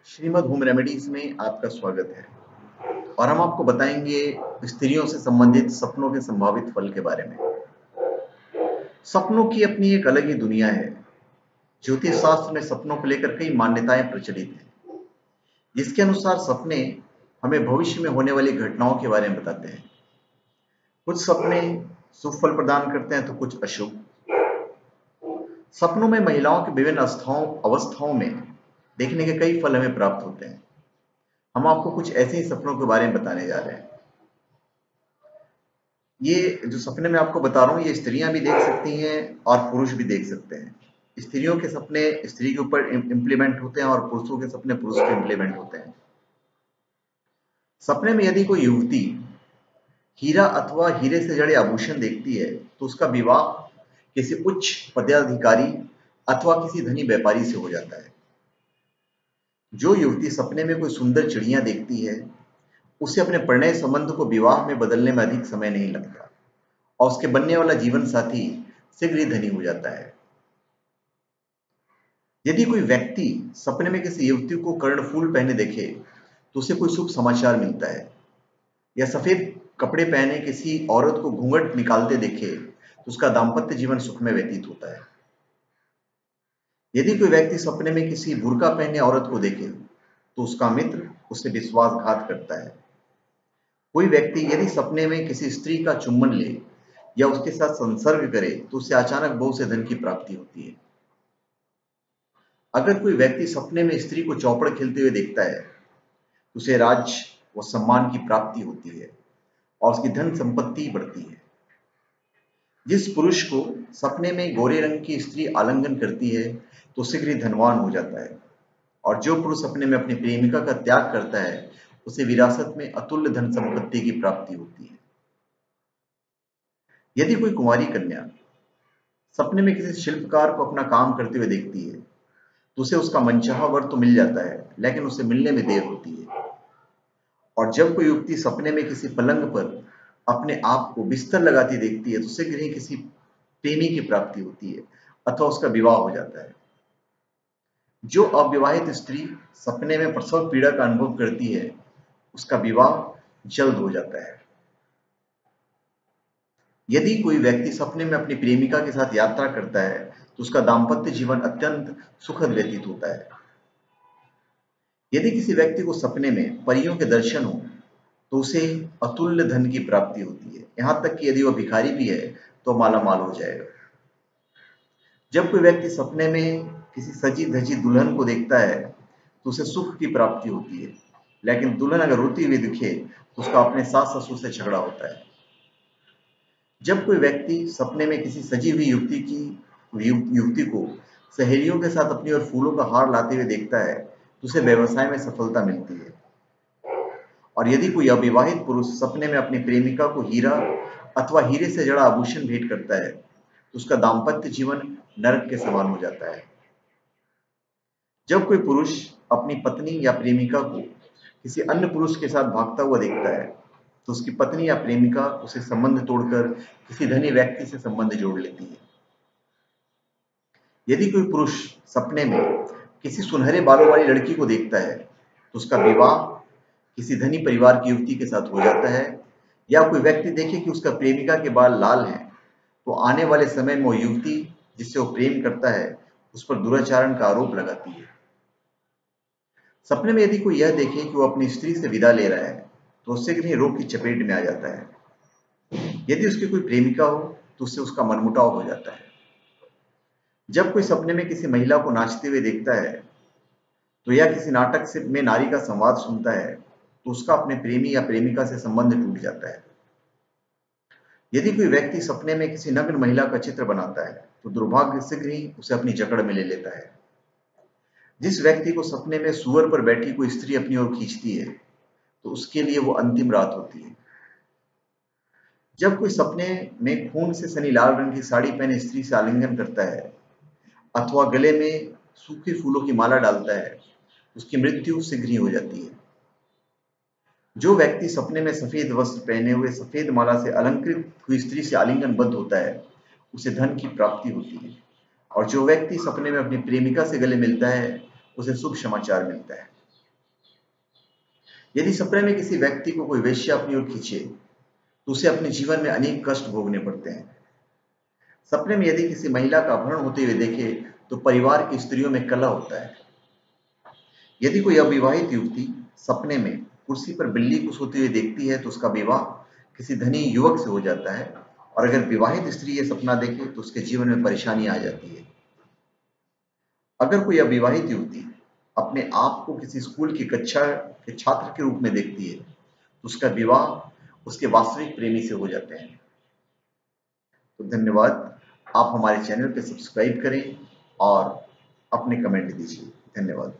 Shrimad home remedies में आपका स्वागत है और हम आपको बताएंगे स्त्रियों से संबंधित सपनों के संभावित फल के बारे में। सपनों की अपनी एक अलग ही दुनिया है। ज्योतिष शास्त्र में सपनों को लेकर कई मान्यताएं प्रचलित हैं, जिसके अनुसार सपने हमें भविष्य में होने वाली घटनाओं के बारे में बताते हैं। कुछ सपने शुभ फल प्रदान करते हैं तो कुछ अशुभ। सपनों में महिलाओं के विभिन्न अवस्थाओं में देखने के कई फल हमें प्राप्त होते हैं। हम आपको कुछ ऐसे ही सपनों के बारे में बताने जा रहे हैं। ये जो सपने मैं आपको बता रहा हूँ, ये स्त्रियां भी देख सकती हैं और पुरुष भी देख सकते हैं। स्त्रियों के सपने स्त्री के ऊपर इम्प्लीमेंट होते हैं और पुरुषों के सपने पुरुष पे इम्प्लीमेंट होते हैं। सपने में यदि कोई युवती हीरा अथवा हीरे से जड़े आभूषण देखती है तो उसका विवाह किसी उच्च पदाधिकारी अथवा किसी धनी व्यापारी से हो जाता है। जो युवती सपने में कोई सुंदर चिड़िया देखती है उसे अपने प्रणय संबंध को विवाह में बदलने में अधिक समय नहीं लगता और उसके बनने वाला जीवन साथी शीघ्र ही धनी हो जाता है। यदि कोई व्यक्ति सपने में किसी युवती को कर्णफूल पहने देखे तो उसे कोई शुभ समाचार मिलता है, या सफेद कपड़े पहने किसी औरत को घूंघट निकालते देखे तो उसका दाम्पत्य जीवन सुख में व्यतीत होता है। यदि कोई व्यक्ति सपने में किसी बुर्का पहने औरत को देखे तो उसका मित्र उससे विश्वासघात करता है। कोई व्यक्ति यदि सपने में किसी स्त्री का चुंबन ले या उसके साथ संसर्ग करे तो उसे अचानक बहुत से धन की प्राप्ति होती है। अगर कोई व्यक्ति सपने में स्त्री को चौपड़ खेलते हुए देखता है तो उसे राज व सम्मान की प्राप्ति होती है और उसकी धन संपत्ति बढ़ती है। जिस पुरुष को सपने में गोरे रंग की स्त्री आलिंगन करती है तो शीघ्र ही धनवान हो जाता है, और जो पुरुष सपने में अपनी प्रेमिका का त्याग करता है उसे विरासत में अतुल्य धन संपत्ति की प्राप्ति होती है। यदि कोई कुंवारी कन्या सपने में किसी शिल्पकार को अपना काम करते हुए देखती है तो उसे उसका मनचाहा वर तो मिल जाता है, लेकिन उसे मिलने में देर होती है। और जब कोई युवती सपने में किसी पलंग पर अपने आप को बिस्तर लगाती देखती है तो शीघ्र ही किसी प्रेमी की प्राप्ति होती है अथवा उसका विवाह हो जाता है। जो अविवाहित स्त्री सपने में प्रसव पीड़ा का अनुभव करती है उसका विवाह जल्द हो जाता है। यदि कोई व्यक्ति सपने में अपनी प्रेमिका के साथ यात्रा करता है तो उसका दाम्पत्य जीवन अत्यंत सुखद व्यतीत होता है। यदि किसी व्यक्ति को सपने में परियों के दर्शन हो तो उसे अतुल्य धन की प्राप्ति होती है, यहां तक कि यदि वह भिखारी भी है तो माला माल हो जाएगा। जब कोई व्यक्ति सपने में किसी सजी धजी दुल्हन को देखता है तो उसे सुख की प्राप्ति होती है, लेकिन दुल्हन अगर रोती हुई दिखे तो उसका अपने सास ससुर से झगड़ा होता है। जब कोई व्यक्ति सपने में किसी सजी हुई युवती को सहेलियों के साथ अपनी ओर फूलों का हार लाते हुए देखता है तो उसे व्यवसाय में सफलता मिलती है। और यदि कोई अविवाहित पुरुष सपने में अपनी प्रेमिका को हीरा अथवा हीरे से जड़ा आभूषण भेंट करता है तो उसका दाम्पत्य जीवन नरक के समान हो जाता है। जब कोई पुरुष अपनी पत्नी या प्रेमिका को किसी अन्य पुरुष के साथ भागता हुआ देखता है तो उसकी पत्नी या प्रेमिका उसे संबंध तोड़कर किसी धनी व्यक्ति से संबंध जोड़ लेती है। यदि कोई पुरुष सपने में किसी सुनहरे बालों वाली लड़की को देखता है तो उसका विवाह किसी धनी परिवार की युवती के साथ हो जाता है। या कोई व्यक्ति देखे कि उसका प्रेमिका के बाल लाल हैं तो आने वाले समय में वो युवती जिससे वो प्रेम करता है उस पर दुराचरण का आरोप लगाती है। सपने में यदि कोई यह देखे कि वो अपनी स्त्री से विदा ले रहा है तो शीघ्र ही रोग की चपेट में आ जाता है। यदि उसकी कोई प्रेमिका हो तो उससे उसका मनमुटाव हो जाता है। जब कोई सपने में किसी महिला को नाचते हुए देखता है तो या किसी नाटक से में नारी का संवाद सुनता है तो उसका अपने प्रेमी या प्रेमिका से संबंध टूट जाता है। यदि कोई व्यक्ति सपने में किसी नग्न महिला का चित्र बनाता है तो दुर्भाग्य शीघ्र ही उसे अपनी जकड़ में ले लेता है। जिस व्यक्ति को सपने में सूअर पर बैठी कोई स्त्री अपनी ओर खींचती है तो उसके लिए वो अंतिम रात होती है। जब कोई सपने में खून से सनी लाल रंग की साड़ी पहने स्त्री से आलिंगन करता है अथवा गले में सूखे फूलों की माला डालता है उसकी मृत्यु शीघ्र ही हो जाती है। जो व्यक्ति सपने में सफेद वस्त्र पहने हुए सफेद माला से अलंकृत हुई स्त्री से आलिंगनबद्ध होता है उसे धन की प्राप्ति होती है। और जो व्यक्ति सपने में अपनी प्रेमिका से गले मिलता है उसे शुभ समाचार मिलता है। यदि सपने में किसी व्यक्ति को कोई वेश्या अपनी ओर खींचे तो उसे अपने जीवन में अनेक कष्ट भोगने पड़ते हैं। सपने में यदि किसी महिला का अपहरण होते हुए देखे तो परिवार की स्त्रियों में कलह होता है। यदि कोई अविवाहित युवती सपने में कुर्सी पर बिल्ली को सोते हुए देखती है तो उसका विवाह किसी धनी युवक से हो जाता है, और अगर विवाहित स्त्री यह सपना देखे तो उसके जीवन में परेशानी आ जाती है। अगर कोई अविवाहित युवती अपने आप को किसी स्कूल की कक्षा के छात्र के रूप में देखती है तो उसका विवाह उसके वास्तविक प्रेमी से हो जाते हैं। तो धन्यवाद। आप हमारे चैनल पे सब्सक्राइब करें और अपने कमेंट दीजिए। धन्यवाद।